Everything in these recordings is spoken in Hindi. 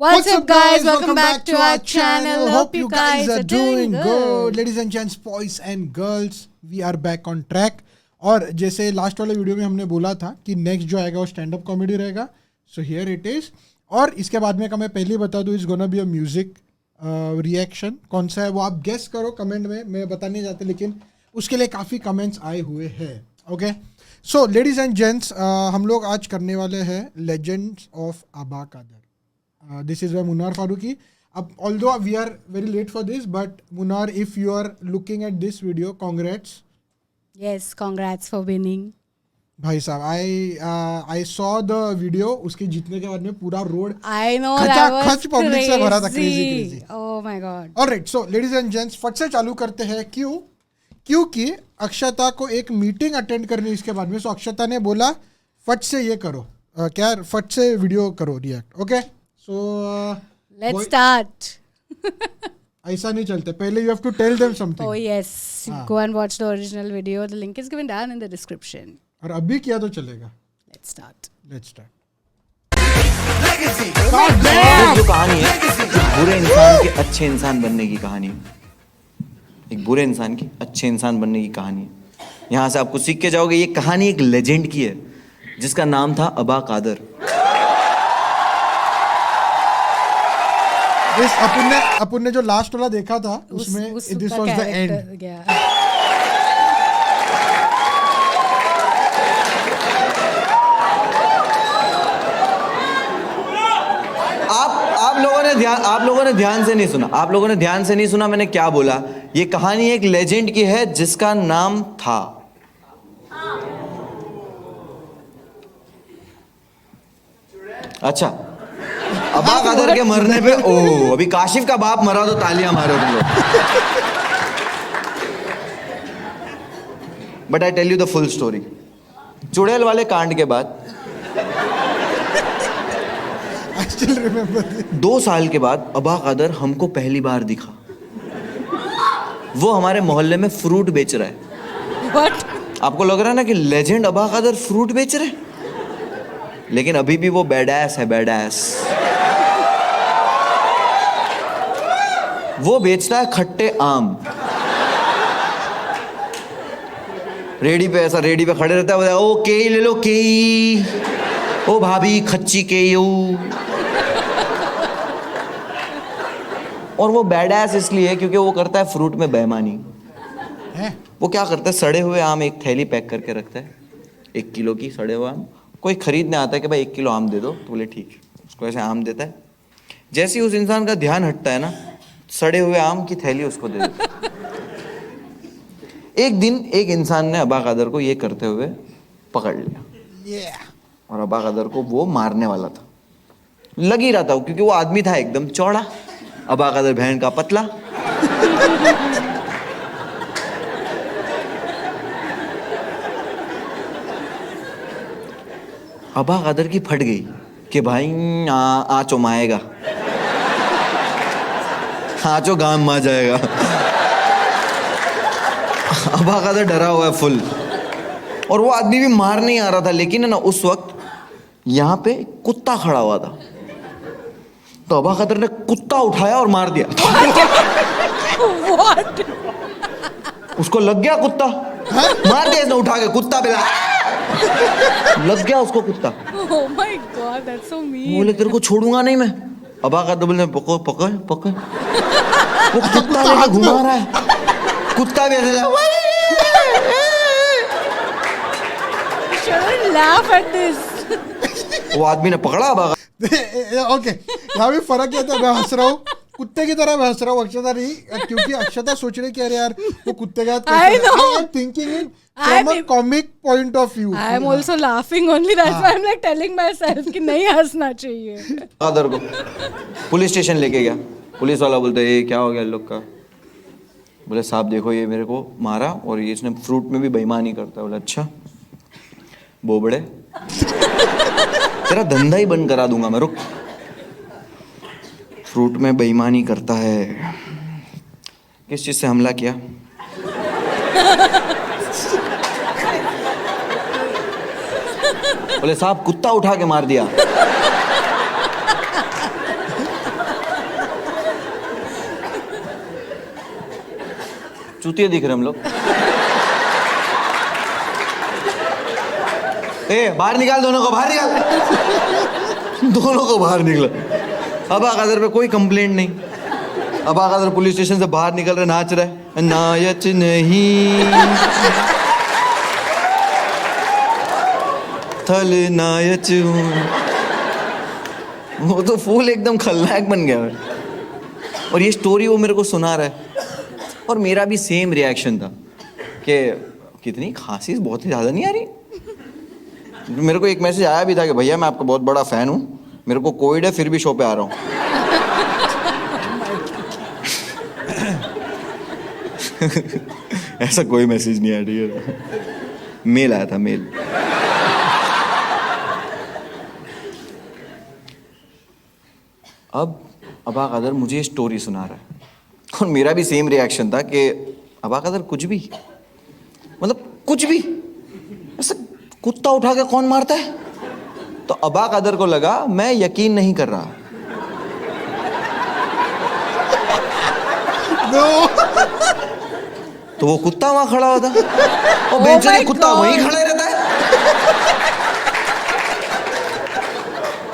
What's up, guys? Welcome back to our channel. Hope you guys are doing good. Ladies and gents, boys and girls, we are back on track. और जैसे लास्ट वाले वीडियो में हमने बोला था कि नेक्स्ट जो आएगा वो स्टैंड अप कॉमेडी रहेगा, सो हियर इट इज. और इसके बाद में का मैं पहले ही बता दूं, is gonna be a music reaction. कौन सा है वो आप गेस करो कमेंट में, मैं बता नहीं चाहते, लेकिन उसके लिए काफ़ी कमेंट्स आए हुए हैं. Okay, so ladies and gents, हम लोग आज करने वाले हैं लेजेंड्स ऑफ अबा Kader. This is by Munnar Farooqi. Although we are very late for this, but Munnar, if you are looking at this video, congrats. Yes, congrats for winning. भाई साहब, I saw the video. उसके जीतने के बाद में पूरा road I know that was खच पब्लिक से भरा था. Crazy. Oh my god. Alright, so ladies and gents, फट से चालू करते हैं. क्योंकि अक्षता को एक मीटिंग अटेंड करनी इसके बाद में. सो अक्षता ने बोला फट से ये करो, क्या फट से वीडियो करो react. Okay, so let's start. ऐसा नहीं चलते, पहले you have to tell them something. Oh yes, go and watch the original video. The link is given down in the description. और अभी किया तो चलेगा. Let's start. ये जो कहानी है, एक बुरे इंसान के अच्छे इंसान बनने की कहानी है. एक बुरे इंसान की अच्छे इंसान बनने की कहानी है. यहाँ से आपको सीख के जाओगे. ये कहानी एक लेजेंड की है जिसका नाम था अबा कादर. अपन ने जो लास्ट वाला देखा था उसमें दिस वाज द एंड. आप लोगों ने ध्यान से नहीं सुना. मैंने क्या बोला. ये कहानी एक लेजेंड की है जिसका नाम था. अच्छा, अबा कादर के मरने पे अभी काशिफ का बाप मरा तो तालियां मारो तुम लोग. But I tell you the full story. चुड़ैल वाले कांड के बाद 2 साल के बाद अबा कादर हमको पहली बार दिखा. वो हमारे मोहल्ले में फ्रूट बेच रहा है. What? आपको लग रहा है ना कि लेजेंड अबा कादर फ्रूट बेच रहे, लेकिन अभी भी वो बैडास है. बैडास वो बेचता है खट्टे आम. रेडी पे खड़े रहता है. ओ केई ले लो, केई. ओ भाभी खच्ची केई. और वो बैडास इसलिए क्योंकि वो करता है फ्रूट में बेईमानी. वो क्या करता है, सड़े हुए आम एक थैली पैक करके रखता है, 1 किलो की सड़े हुए आम. कोई खरीदने आता है कि भाई 1 किलो आम दे दो, तो बोले ठीक है. उसको ऐसे आम देता है. जैसे ही उस इंसान का ध्यान हटता है ना, सड़े हुए आम की थैली उसको दे देता है. एक दिन एक इंसान ने अबा कादर को ये करते हुए पकड़ लिया. और अबा कादर को वो मारने वाला था. लग ही रहा था क्योंकि वो आदमी था एकदम चौड़ा, अबा कादर बहन का पतला. अबा कादर की फट गई कि भाई आचो माएगा, आचो गाम मा जाएगा. अबा कादर डरा हुआ है फुल. और वो आदमी भी मार नहीं आ रहा था, लेकिन है ना उस वक्त यहाँ पे कुत्ता खड़ा हुआ था. तो अबा कादर ने कुत्ता उठाया और मार दिया. What? उसको लग गया कुत्ता. मार दिया इसने उठा के कुत्ता पे. लग गया उसको कुत्ता. Oh my god, that's so mean. बोले तेरे को छोड़ूंगा नहीं मैं. अबा कादर बोले पकड़. वो कुत्ता लेके घुमा रहा है. कुत्ता भी ऐसे Shouldn't laugh at this. वो आदमी ने पकड़ा अबा. ओके, यहाँ भी फर्क क्या था. मैं हंस रहा हूँ, कुत्ते की तरह मैं हंस रहा हूँ, अक्षता नहीं. क्योंकि अक्षता सोच रही कि अरे यार वो कुत्ते का I know. I am thinking in from a comic point of view. I am also laughing only. That's why I'm like telling myself कि नहीं हंसना चाहिए. कादर को पुलिस स्टेशन लेके गया. पुलिस वाला बोलता है ये क्या हो गया लोग का. बोले साहब देखो ये मेरे को मारा और ये इसने फ्रूट में भी बेईमानी करता है. बोले अच्छा बोबड़े, तेरा धंधा ही बंद करा दूंगा मैं. रुक, फ्रूट में बेईमानी करता है. किस चीज से हमला किया. बोले साहब कुत्ता उठा के मार दिया. चूतिए दिख रहे हम लोग। ए बाहर निकाल, दोनों को बाहर निकाल। दोनों को बाहर निकला। अबा कदर पे कोई कंप्लेंट नहीं। अबा कदर पुलिस स्टेशन से बाहर निकल रहे, नाच रहे, नायच नहीं थल नायच हूँ। वो तो फूल एकदम खलनायक बन गया है। और ये स्टोरी वो मेरे को सुना रहा है और मेरा भी सेम रिएक्शन था कि कितनी खांसी बहुत ही ज़्यादा नहीं आ रही। मेरे को एक मैसेज आया भी था कि भैया मैं आपका बहुत बड़ा फ़ैन हूँ, मेरे को कोविड है फिर भी शो पे आ रहा हूँ। ऐसा कोई मैसेज नहीं आया, ठीक है। मेल आया था, मेल। अब अबा कदर मुझे ये स्टोरी सुना रहा है और मेरा भी सेम रिएक्शन था कि अबा कदर कुछ भी, मतलब कुछ भी, ऐसा कुत्ता उठा के कौन मारता है? तो अबा कदर को लगा मैं यकीन नहीं कर रहा। तो वो कुत्ता वहां खड़ा होता और बेचारे कुत्ता वहीं खड़ा रहता है।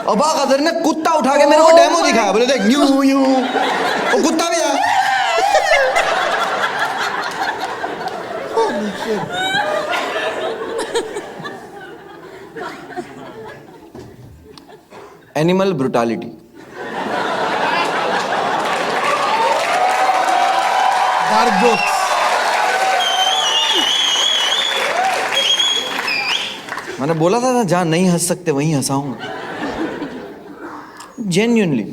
अबा कदर ने कुत्ता उठा के मेरे को डेमो दिखाया, बोले देख यूं यूं, वो कुत्ता भी आया। Animal brutality. Dark jokes. मैंने बोला था ना जहां नहीं हंस सकते वहीं हंसाऊंगा। जेन्युइनली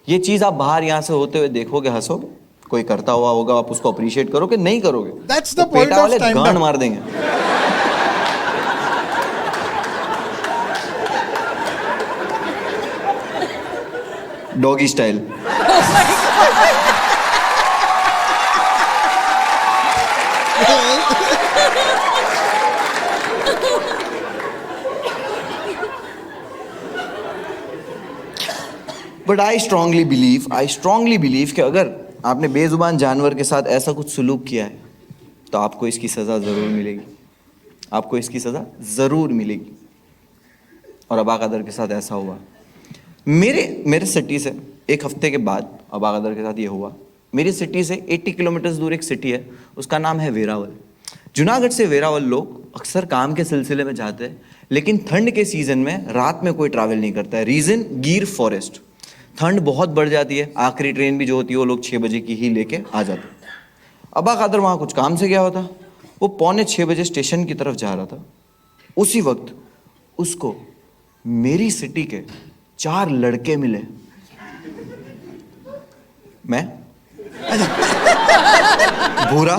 ये चीज आप बाहर यहां से होते हुए देखोगे, हंसोगे, कोई करता हुआ होगा, आप उसको अप्रिशिएट करोगे, नहीं करोगे That's the point of stand-up. गांड मार देंगे। Doggy style. But I strongly believe कि अगर आपने बेजुबान जानवर के साथ ऐसा कुछ सुलूक किया है तो आपको इसकी सज़ा ज़रूर मिलेगी, आपको इसकी सज़ा ज़रूर मिलेगी। और अबा कदर के साथ ऐसा हुआ। मेरे सिटी से एक हफ्ते के बाद अबा कदर के साथ ये हुआ। मेरी सिटी से 80 किलोमीटर दूर एक सिटी है, उसका नाम है वेरावल। जूनागढ़ से वेरावल लोग अक्सर काम के सिलसिले में जाते हैं, लेकिन ठंड के सीज़न में रात में कोई ट्रैवल नहीं करता है। रीज़न गिर फॉरेस्ट। ठंड बहुत बढ़ जाती है, आखिरी ट्रेन भी जो होती है वो लोग 6 बजे की ही लेके आ जाते हैं। अबा कदर वहाँ कुछ काम से गया होता, वो 5:45 बजे स्टेशन की तरफ जा रहा था। उसी वक्त उसको मेरी सिटी के 4 लड़के मिले। मैं भूरा,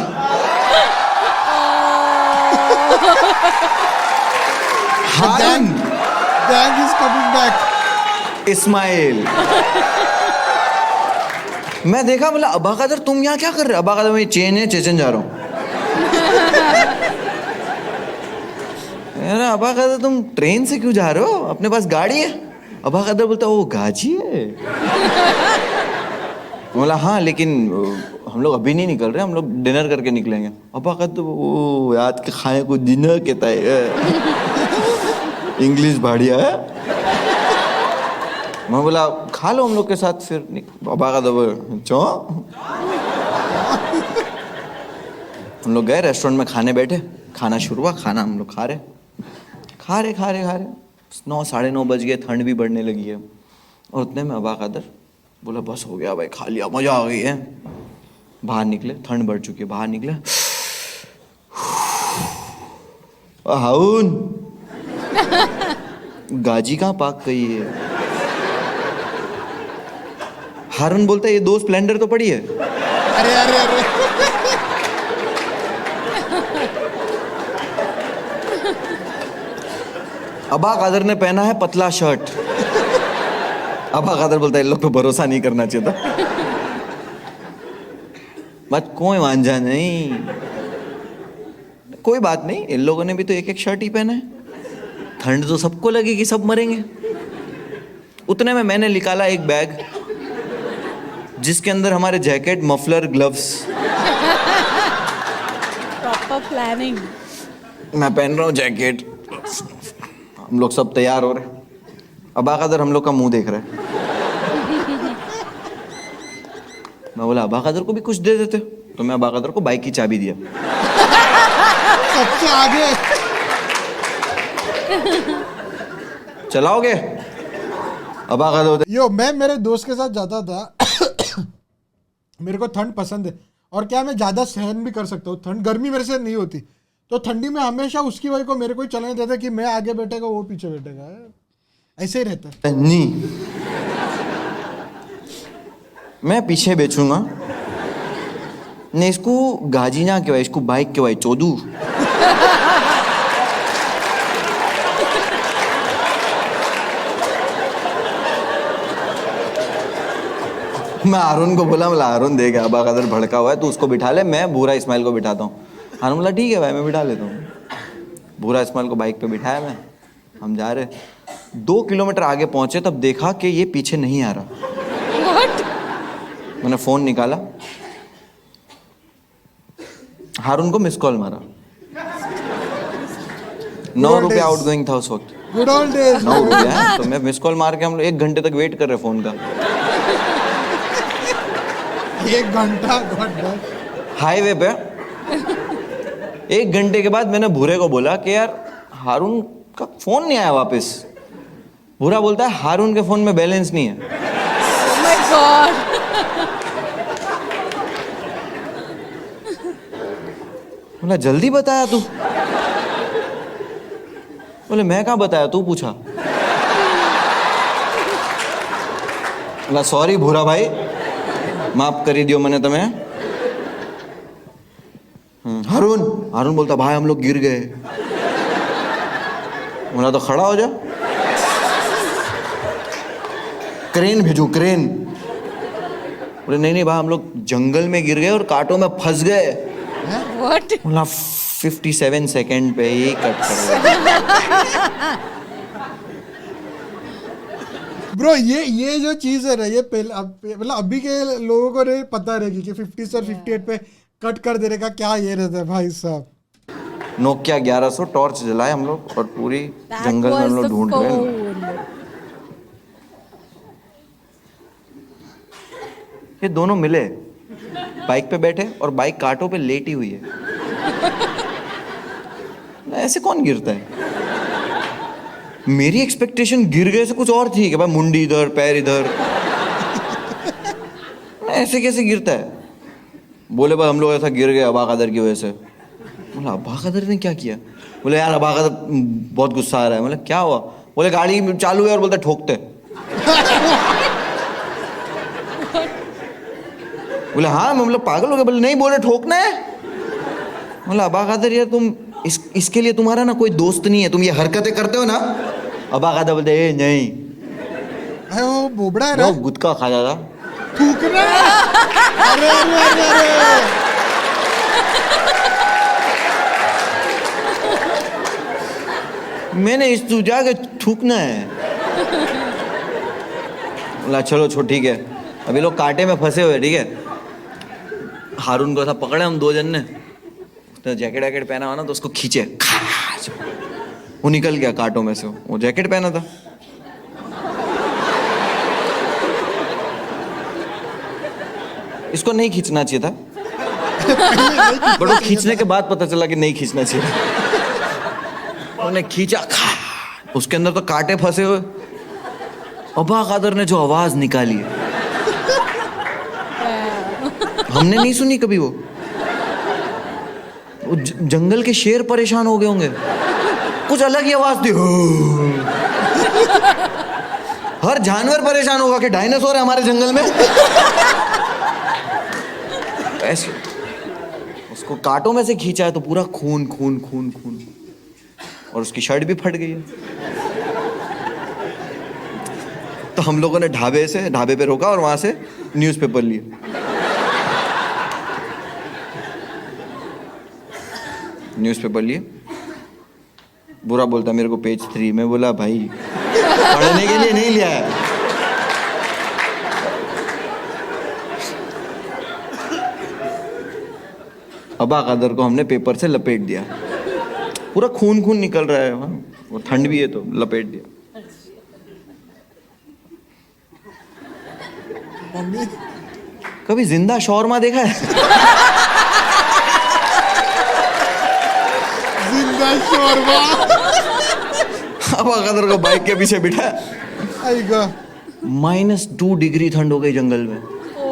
हारून, Gang is coming back. Ismail. मैं देखा, बोला अबा कदर तुम यहाँ क्या कर रहे हो? अबा कदर मेरी चेन है, चेचन जा रहा हूँ। अरे अबा कदर तुम ट्रेन से क्यों जा रहे हो, अपने पास गाड़ी है? अबा कदर बोलता वो गाजी है। बोला हाँ लेकिन हम लोग अभी नहीं निकल रहे, हम लोग डिनर करके निकलेंगे। अबा कदर वो याद के खाए को डिनर कहता है, इंग्लिश बढ़िया है। मैं बोला खा लो हम लोग के साथ फिर। बाबा का दबा चो। हम लोग गए रेस्टोरेंट में खाने बैठे, खाना शुरू हुआ, खाना हम लोग खा रहे 9 साढ़े 9 बज गए, ठंड भी बढ़ने लगी है। और उतने में अबा कदर बोला बस हो गया भाई, खा लिया, मजा आ गई है। बाहर निकले, ठंड बढ़ चुकी है, बाहर निकले। हाउन गाजी कहाँ पाक गई है? हारून बोलता है ये 2 स्प्लेंडर तो पड़ी है। अरे अरे अरे अबा कदर ने पहना है पतला शर्ट। अबा कदर बोलता है इन लोग पे भरोसा नहीं करना चाहिए था। बट कोई वांझा नहीं, कोई बात नहीं, इन लोगों ने भी तो 1-1 शर्ट ही पहना है। ठंड तो सबको लगेगी, सब मरेंगे। उतने में मैंने निकाला एक बैग जिसके अंदर हमारे jacket, muffler, gloves proper planning. मैं पहन रहा हूँ जैकेट, हम लोग सब तैयार हो रहे, अबाकदर हम लोग का मुंह देख रहा है। मैं बोला अबाकदर को भी कुछ दे देते, तो मैं अबाकदर को बाइक की चाबी दिया। सबसे आगे चलाओगे? अबाकदर यो, मैं मेरे दोस्त के साथ जाता था। मेरे को ठंड पसंद है और क्या मैं ज्यादा सहन भी कर सकता हूँ, ठंड गर्मी मेरे से नहीं होती, तो ठंडी में हमेशा उसकी वजह को मेरे को ही चलाने देता कि मैं आगे बैठेगा वो पीछे बैठेगा, ऐसे ही रहता है। नहीं, मैं पीछे बेचूंगा। नहीं, इसको गाजी ना कहवाई, इसको बाइक कहवाई, चोदू। मैं हारून को बोला, मतलब हारून देगा अबाकदर भड़का हुआ है, तू उसको बिठा ले, मैं भूरा इस्माइल को बिठाता हूँ। हारून बोला ठीक है भाई, मैं बिठा लेता हूँ। भूरा इस्माइल को बाइक पे बिठाया मैं, हम जा रहे। 2 किलोमीटर आगे पहुंचे तब देखा कि ये पीछे नहीं आ रहा। What? मैंने फोन निकाला, हारून को मिस कॉल मारा। 9 रुपये आउटगोइंग था उस वक्त। Good old days. 9 रुपये, तो मैं मिस कॉल मार के हम लोग 1 घंटे तक वेट कर रहे फोन का। 1 घंटा हाईवे पे 1 घंटे के बाद मैंने भूरे को बोला कि यार हारून का फोन नहीं आया वापस। भूरा बोलता है हारून के फोन में बैलेंस नहीं है। Oh my God. बोला जल्दी बताया तू? बोले मैं कहाँ बताया, तू पूछा। बोला सॉरी भूरा भाई, माफ करी दियो मैंने तुम्हें। हारून हारून बोलता भाई हम लोग गिर गए। बोला तो खड़ा हो जा, क्रेन भेजू क्रेन। बोले नहीं नहीं भाई हम लोग जंगल में गिर गए और कांटों में फंस गए। What? बोला 57 सेकंड पे ही कट कर दिया। ब्रो ये जो चीज है ना, ये पहले मतलब अभी के लोगों को नहीं पता रहेगी कि 50 से 58 पे कट कर देने का क्या ये रहता है भाई साहब। नोकिया 1100 टॉर्च जलाए हम लोग और पूरी That जंगल में was हम लोग the ढूंढ रहे हैं। phone. ये दोनों मिले, बाइक पे बैठे और बाइक कांटों पे लेटी हुई है। ऐसे कौन गिरता है? मेरी एक्सपेक्टेशन गिर गए से कुछ और थी कि भाई मुंडी इधर पैर इधर। ऐसे कैसे गिरता है? बोले भाई हम लोग ऐसा गिर गए अबाकदर की वजह से। बोला अबाकदर ने क्या किया? बोले यार अबाकदर बहुत गुस्सा आ रहा है। बोले क्या हुआ? बोले गाड़ी चालू है और बोलते ठोकते। बोले हाँ मैं मतलब पागल हो गया। बोले नहीं, बोले ठोकना है। बोला अबाकदर यार तुम इसके लिए तुम्हारा ना कोई दोस्त नहीं है, तुम ये हरकतें करते हो ना। अबाकदर बोलते ए नहीं, अरे वो बोबड़ा है ना, वो गुटखा खा जाता। थूकना। अरे अरे अरे अरे मैंने इस तू जाके थूकना है। बोला चलो छो ठीक है, अभी लोग कांटे में फंसे हुए, ठीक है। हारून को ऐसा पकड़े हम 2 जन ने, तो जैकेट वैकेट पहना हुआ ना, तो उसको खींचे, वो निकल गया कांटों में से। वो जैकेट पहना था। इसको नहीं खींचना चाहिए था, बट वो खींचने के बाद पता चला कि नहीं खींचना चाहिए। उन्होंने खींचा, उसके अंदर तो कांटे फंसे हुए। अबाकदर ने जो आवाज निकाली है, हमने नहीं सुनी कभी। वो जंगल के शेर परेशान हो गए होंगे, कुछ अलग ही आवाज थी। हर जानवर परेशान होगा कि डायनासोर है हमारे जंगल में। ऐसे उसको कांटों में से खींचा है तो पूरा खून खून खून खून, और उसकी शर्ट भी फट गई है। तो हम लोगों ने ढाबे पे रोका और वहां से न्यूज़पेपर लिए। न्यूज़पेपर लिए। बुरा बोलता मेरे को पेज 3। मैं बोला भाई पढ़ने के लिए नहीं लिया है। अबा कादर को हमने पेपर से लपेट दिया, पूरा खून खून निकल रहा है वहाँ, और ठंड भी है तो लपेट दिया। मम्मी कभी जिंदा शौरमा देखा है? जिंदा शोरबा। अबा कादर को बाइक के पीछे बिठा, आएगा। -2 डिग्री ठंड हो गई जंगल में,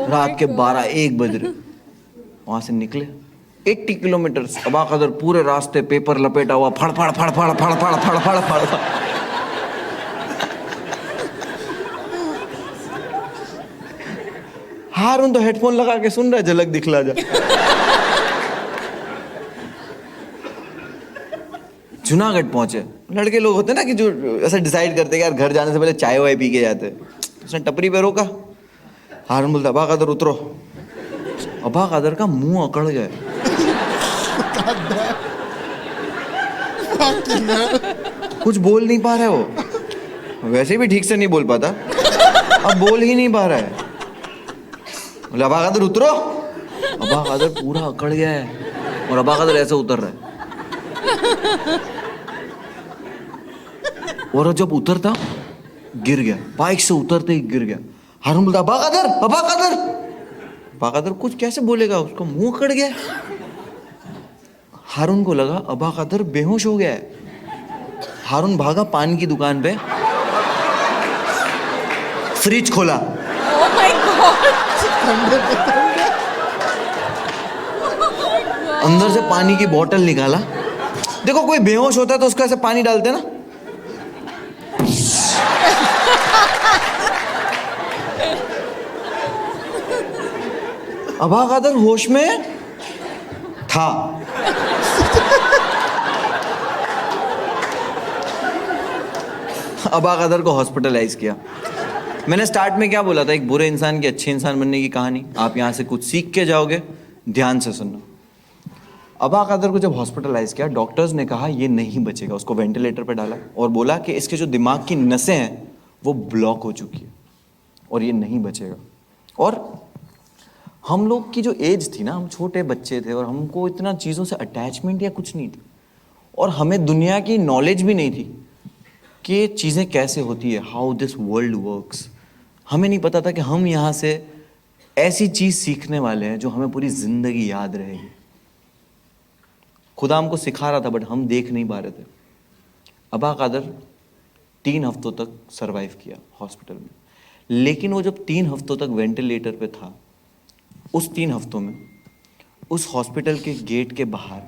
रात के 12-1 बज रहे, वहां से निकले 80 किलोमीटर। अबा कादर पूरे रास्ते पेपर लपेटा हुआ, फड़ फड़ फड़ फड़ फड़ फड़ फड़ फड़ फड़। हारून तो हेडफोन लगा के सुन रहा है, झलक दिखला जा। जूनागढ़ पहुंचे, लड़के लोग होते हैं ना कि जो ऐसा डिसाइड करते हैं कि यार घर जाने से पहले चाय वाय पी के जाते हैं। उसने टपरी पे रोका, हारून बोलता अबा कादर उतरो। अबा कादर का मुंह अकड़ गया, कुछ बोल नहीं पा रहा है वो, वैसे भी ठीक से नहीं बोल पाता, अब बोल ही नहीं पा रहा है। बोले अबा कादर उतरो। अबा कादर पूरा अकड़ गया है और अबा कादर ऐसे उतर रहा है, और जब उतरता गिर गया, बाइक से उतरते ही गिर गया। हारून बोलता अबा कादर अबा कादर। अबा कादर कुछ कैसे बोलेगा, उसका मुंह अकड़ गया। हारून को लगा अबा कादर बेहोश हो गया है। हारून भागा पान की दुकान पे, फ्रिज खोला, Oh my God! अंदर से पानी की बोतल निकाला। देखो कोई बेहोश होता है तो उसका ऐसे पानी डालते ना, अबा कादर होश में था। अबा कादर को हॉस्पिटलाइज किया। मैंने स्टार्ट में क्या बोला था, एक बुरे इंसान की अच्छे इंसान बनने की कहानी। आप यहाँ से कुछ सीख के जाओगे, ध्यान से सुनना। अबा कादर को जब हॉस्पिटलाइज किया, डॉक्टर्स ने कहा ये नहीं बचेगा। उसको वेंटिलेटर पर डाला और बोला कि इसके जो दिमाग की नसें हैं वो ब्लॉक हो चुकी है और ये नहीं बचेगा। और हम लोग की जो एज थी ना, हम छोटे बच्चे थे और हमको इतना चीज़ों से अटैचमेंट या कुछ नहीं था, और हमें दुनिया की नॉलेज भी नहीं थी कि ये चीज़ें कैसे होती है, हाउ दिस वर्ल्ड वर्क्स। हमें नहीं पता था कि हम यहाँ से ऐसी चीज़ सीखने वाले हैं जो हमें पूरी ज़िंदगी याद रहेगी। खुदा हमको सिखा रहा था बट हम देख नहीं पा रहे थे। अबा कादर 3 हफ्तों तक सरवाइव किया हॉस्पिटल में, लेकिन वो जब 3 हफ्तों तक वेंटिलेटर पे था, उस 3 हफ्तों में उस हॉस्पिटल के गेट के बाहर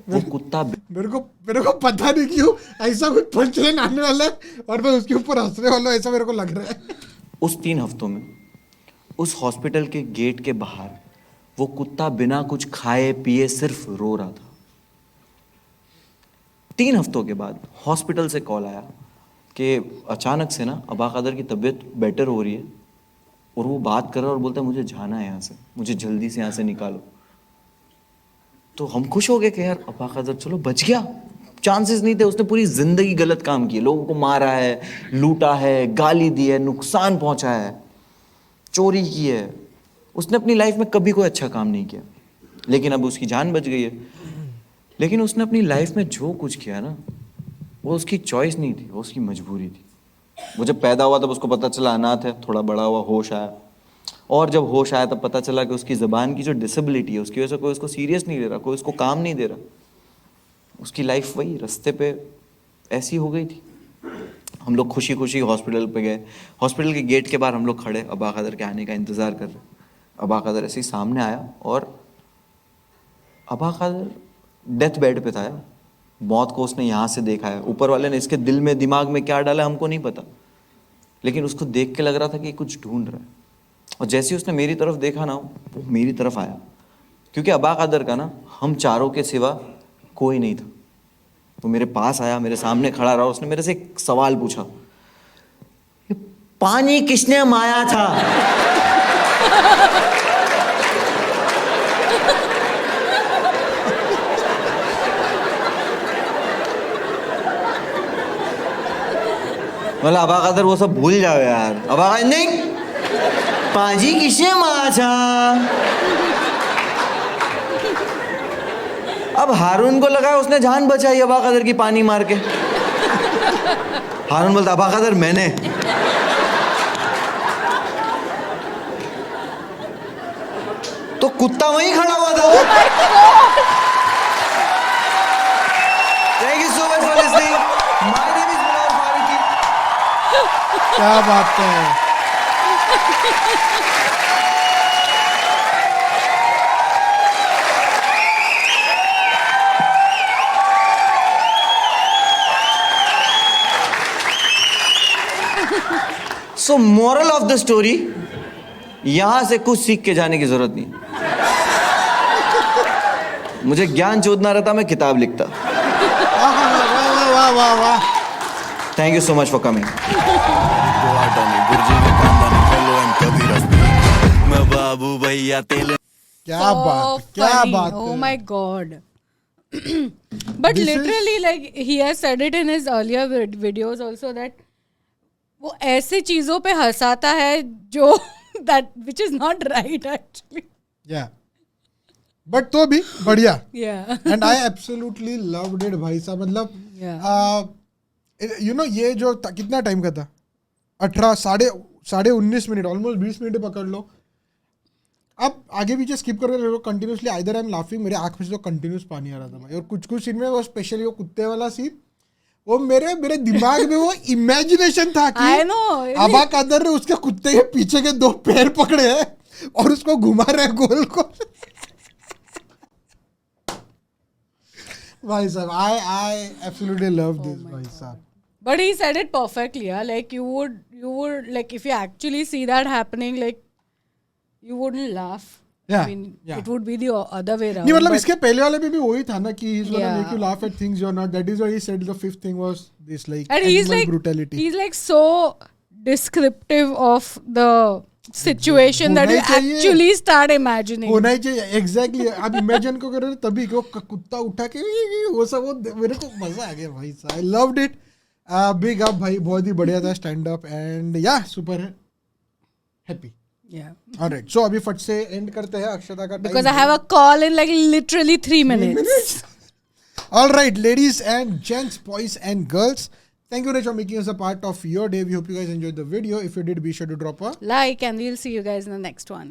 वो कुत्ता मेरे को पता नहीं क्यों ऐसा कुछ पंचलाइन आने वाला है और मैं उसके ऊपर हंसने वाला हूं, ऐसा मेरे को लग रहा है। उस 3 हफ्तों में उस हॉस्पिटल के गेट के बाहर वो कुत्ता बिना कुछ खाए पिए सिर्फ रो रहा था। 3 हफ्तों के बाद हॉस्पिटल से कॉल आया कि अचानक से ना अबा कादर की तबीयत बेटर हो रही है, और वो बात कर रहा है और बोलता है मुझे जाना है यहाँ से, मुझे जल्दी से यहाँ से निकालो। तो हम खुश हो गए कि यार अबा कादर चलो बच गया। चांसेस नहीं थे, उसने पूरी जिंदगी गलत काम किए, लोगों को मारा है, लूटा है, गाली दी है, नुकसान पहुंचाया है, चोरी की है। उसने अपनी लाइफ में कभी कोई अच्छा काम नहीं किया, लेकिन अब उसकी जान बच गई है। लेकिन उसने अपनी लाइफ में जो कुछ किया ना, वो उसकी चॉइस नहीं थी, वो उसकी मजबूरी थी। वो जब पैदा हुआ तब उसको पता चला अनाथ है, थोड़ा बड़ा हुआ होश आया, और जब होश आया तब पता चला कि उसकी ज़बान की जो डिसेबिलिटी है उसकी वजह से कोई उसको सीरियस नहीं ले रहा, कोई उसको काम नहीं दे रहा। उसकी लाइफ वही रास्ते पे ऐसी हो गई थी। हम लोग खुशी खुशी हॉस्पिटल पे गए। हॉस्पिटल के गेट के बाहर हम लोग खड़े, अबा कादर के आने का इंतज़ार कर रहे। अबा कादर ऐसे ही सामने आया और अबा कादर डेथ बेड पे था यार। मौत को उसने यहाँ से देखा है, ऊपर वाले ने इसके दिल में दिमाग में क्या डाला हमको नहीं पता, लेकिन उसको देख के लग रहा था कि कुछ ढूंढ रहा है। और जैसे ही उसने मेरी तरफ देखा ना, वो मेरी तरफ आया, क्योंकि अबा कादर का ना हम चारों के सिवा कोई नहीं था। वो मेरे पास आया, मेरे सामने खड़ा रहा, उसने मेरे से एक सवाल पूछा, पानी किसने माया था? मतलब अबा कादर वो सब भूल जाओ यार। अबा कादर नहीं, पाजी किसने मारा था? अब हारून को लगा उसने जान बचाई अबा कदर की पानी मार के। हारून बोलता अबा कदर मैंने। तो कुत्ता वहीं खड़ा हुआ था। Thank you so much for listening. My name is Munawar Faruqi. क्या बात है। So moral of the story, यहां से कुछ सीख के जाने की जरूरत नहीं। मुझे ज्ञान चोदना रहता मैं किताब लिखता। वाह वाह वाह। Thank you so much for coming. मैं बाबू भैया तेले। क्या बात, क्या बात। Oh my god. But This literally, like he has said it in his earlier videos also that वो ऐसे चीजों पे हंसाता है जो that which is not right actually. Yeah. But तो भी बढ़िया। Yeah. And I absolutely loved it भाई साहब। मतलब यू नो ये जो कितना टाइम का था, 18 साढ़े 19 मिनट, ऑलमोस्ट 20 मिनट पकड़ लो। अब आगे पीछे स्किप कर रहे हो continuously, either I am laughing, मेरे आँख में से तो कंटिन्यूस पानी आ रहा था भाई। और कुछ सीन में वो स्पेशली वो कुत्ते वाला सीन, वो मेरे दिमाग में वो इमेजिनेशन था कि I know, really. अबा कादर ने उसके कुत्ते के पीछे के 2 पैर पकड़े हैं और उसको घुमा रहे हैं गोल को। भाई साहब, I absolutely love this भाई साहब। But he said it perfectly. Yeah? Like you would like if you actually see that happening, like you wouldn't laugh. Yeah, I mean, yeah. it would be the other way around. नहीं मतलब but- इसके पहले वाले में भी वही था ना कि he's gonna Yeah. make you laugh at things you're not. That is why he said the 5th thing was this like and he's animal like brutality. he's like so descriptive of the situation that you होना ही चाहिए। actually start imagining. होना ही चाहिए एग्जैक्टली। आप इमेजिन को करो तभी कि वो कुत्ता उठा के वो सब, वो मेरे को मजा आ गया भाई साहब। I loved it. Big up भाई, बहुत ही बढ़िया था स्टैंड अप एंड या सुपर हैप्पी। Yeah. ऑलराइट, सो अभी फट से एंड करते हैं अक्षता का Because I have a call in like literally 3 minutes. Alright, ladies and gents, boys and girls, thank you Rich for making us a part of your day. We hope you guys enjoyed the video. If you did, be sure to drop a Like, and we'll see you guys in the next one.